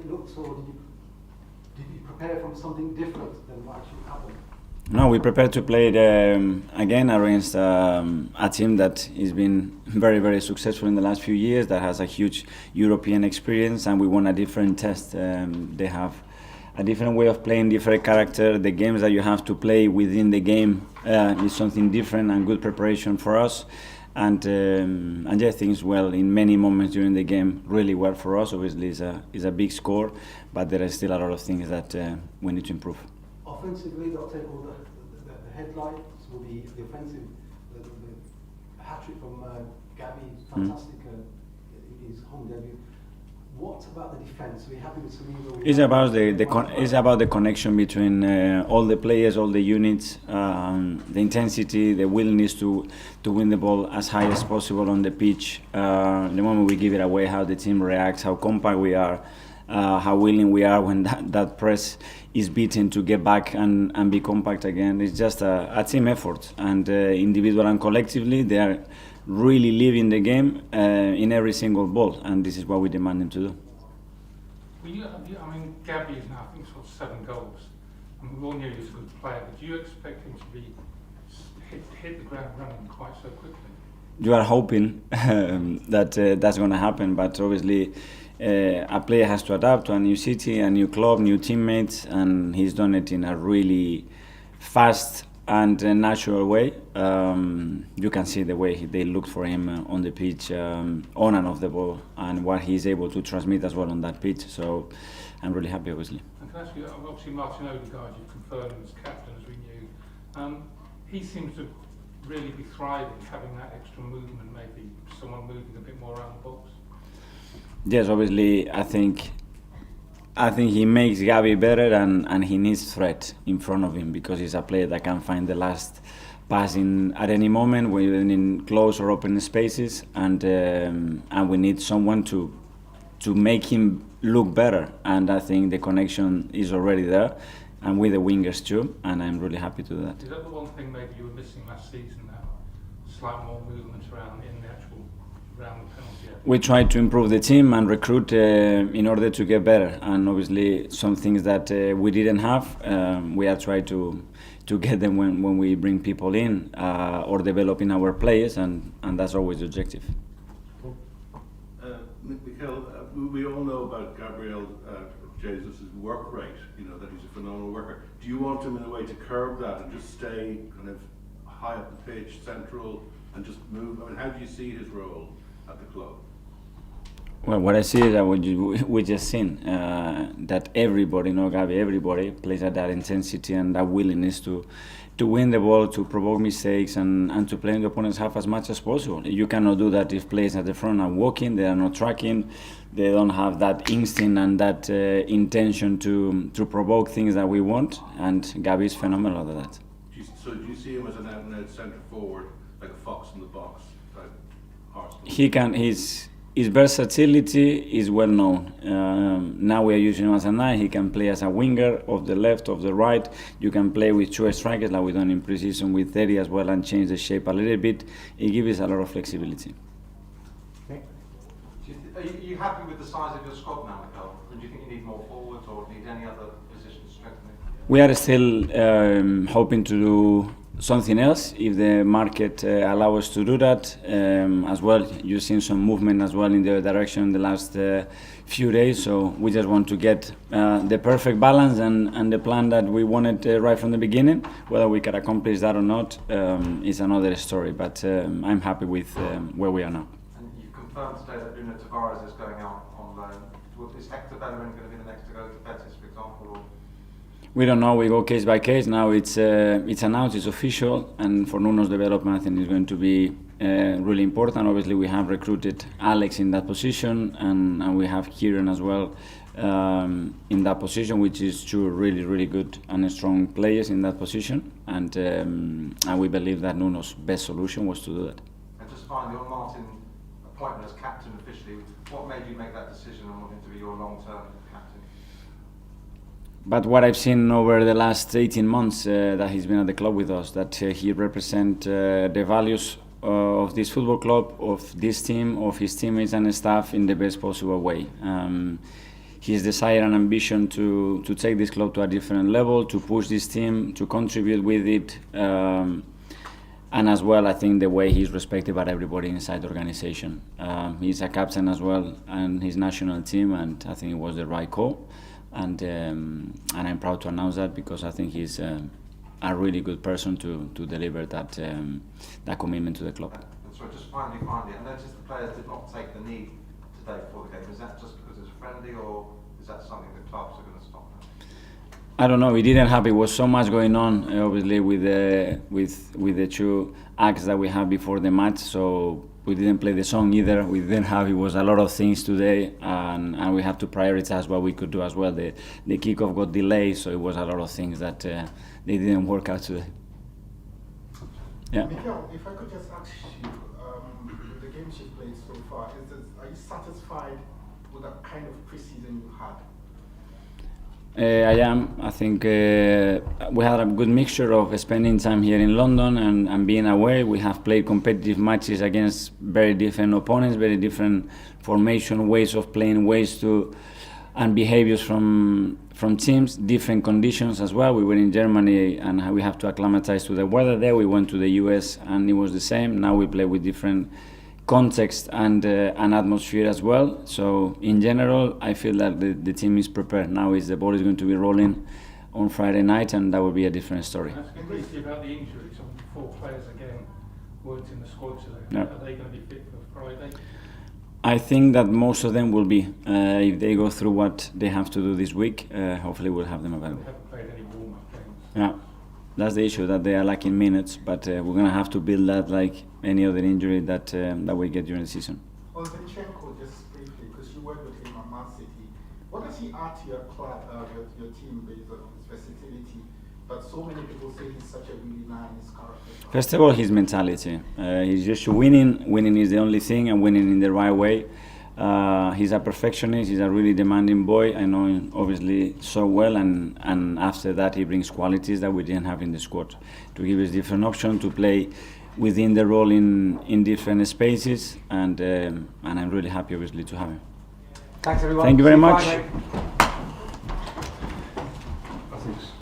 looked, or did you prepare from something different than what actually happened? No, we prepared to play again against a team that has been very, very successful in the last few years, that has a huge European experience, and we won a different test. They have a different way of playing, different character. The games that you have to play within the game is something different and good preparation for us. And yeah, things well in many moments during the game really well for us. Obviously, it's a big score, but there are still a lot of things that we need to improve. Offensively, they'll take all the headlights, will be the offensive, the hat-trick from Gavi, fantastic his home debut. What about the defence? Are we happy with Sevilla? It's about the connection between all the players, all the units, the intensity, the willingness to win the ball as high as possible on the pitch. The moment we give it away, how the team reacts, how compact we are, how willing we are when that press is beaten to get back and be compact again. It's just a team effort, and individual and collectively they are really living the game in every single ball, and this is what we demand them to do. Well, I mean, Gavi is now, I think, sort of 7 goals. And we all knew he was a good player, but do you expect him to be hit the ground running quite so quickly? You are hoping that that's going to happen, but obviously a player has to adapt to a new city, a new club, new teammates, and he's done it in a really fast and natural way. You can see the way they looked for him on the pitch, on and off the ball, and what he's able to transmit as well on that pitch. So I'm really happy, obviously. And can I ask you, obviously Martin Odegaard, you've confirmed as captain, as we knew. He seems to really be thriving, having that extra movement, maybe someone moving a bit more around the box. Yes, obviously, I think he makes Gavi better, and he needs threat in front of him, because he's a player that can find the last pass at any moment, when in close or open spaces, and we need someone to make him look better. And I think the connection is already there, and with the wingers too, and I'm really happy to do that. Is that the one thing maybe you were missing last season, that slight more movement around in the actual around the penalty area? We try to improve the team and recruit in order to get better, and obviously some things that we didn't have, we are trying to get them when we bring people in or developing our players, and that's always the objective. Mikel, we all know about Gabriel Jesus' work rate, that he's a phenomenal worker. Do you want him in a way to curb that and just stay kind of high up the pitch, central, and just move? I mean, how do you see his role at the club? Well, what I see is that we just seen that everybody, Gavi, everybody plays at that intensity and that willingness to win the ball, to provoke mistakes, and to play in the opponent's half as much as possible. You cannot do that if players at the front are walking, they are not tracking, they don't have that instinct and that intention to provoke things that we want, and Gavi is phenomenal at that. So do you see him as an out-and-out centre forward, like a fox in the box type Arsenal? He can. His versatility is well known. Now we are using him as a 9. He can play as a winger, of the left, of the right. You can play with 2 strikers like we done in pre-season with Teddy as well, and change the shape a little bit. It gives us a lot of flexibility. Are you happy with the size of your squad now, Mikel? And do you think you need more forwards or need any other positions strengthening? We are still hoping to do something else if the market allows us to do that as well. You've seen some movement as well in the direction in the last few days, so we just want to get the perfect balance and the plan that we wanted right from the beginning. Whether we can accomplish that or not is another story, but I'm happy with where we are now. And you've confirmed today that Bruno Tavares is going out on loan. Is Hector Bellerin going to be the next to go to Betis, for example? Or? We don't know. We go case by case. Now it's announced, it's official, and for Nuno's development, I think it's going to be really important. Obviously, we have recruited Alex in that position, and we have Kieran as well in that position, which is 2 really, really good and strong players in that position. And we believe that Nuno's best solution was to do that. And just finally, on Martin appointment as captain officially, what made you make that decision on wanting to be your long-term captain? But what I've seen over the last 18 months that he's been at the club with us, that he represents the values of this football club, of this team, of his teammates and staff in the best possible way. his desire and ambition to take this club to a different level, to push this team, to contribute with it. And as well, I think the way he's respected by everybody inside the organization. He's a captain as well, and his national team, and I think it was the right call. And I'm proud to announce that, because I think he's a really good person to deliver that commitment to the club. So just finally, I noticed the players did not take the knee today before the game. Is that just because it's friendly, or is that something the clubs are going to stop now? I don't know. It didn't happen. It was so much going on, obviously, with the two acts that we had before the match. So we didn't play the song either. We didn't have. It was a lot of things today, and we have to prioritize what we could do as well. The kickoff got delayed, so it was a lot of things that they didn't work out today. Yeah. Mikel, if I could just ask you, with the games you've played so far, are you satisfied with the kind of pre-season you had? I am. I think we had a good mixture of spending time here in London and being away. We have played competitive matches against very different opponents, very different formation, ways of playing, and behaviors from teams, different conditions as well. We were in Germany and we have to acclimatize to the weather there. We went to the US and it was the same. Now we play with different context and atmosphere as well. So in general, I feel that the team is prepared. Now the ball is going to be rolling on Friday night, and that will be a different story. Asking briefly about the injuries, 4 players again weren't in the squad today. No. Are they going to be fit for Friday? I think that most of them will be. If they go through what they have to do this week, hopefully we'll have them available. They haven't played any warm-up games. Yeah, that's the issue, that they are lacking minutes, but we're going to have to build that like any other injury that we get during the season. On Zinchenko, just briefly, because you worked with him at Man City, what does he add to your club, your team, based on his versatility? But so many people say he's such a really nice character. First of all, his mentality. He's just winning. Winning is the only thing, and winning in the right way. He's a perfectionist. He's a really demanding boy. I know him obviously so well, and after that he brings qualities that we didn't have in the squad, to give us different options to play within the role in different spaces, and I'm really happy obviously to have him. Thanks everyone. Thank you very See much. Friday.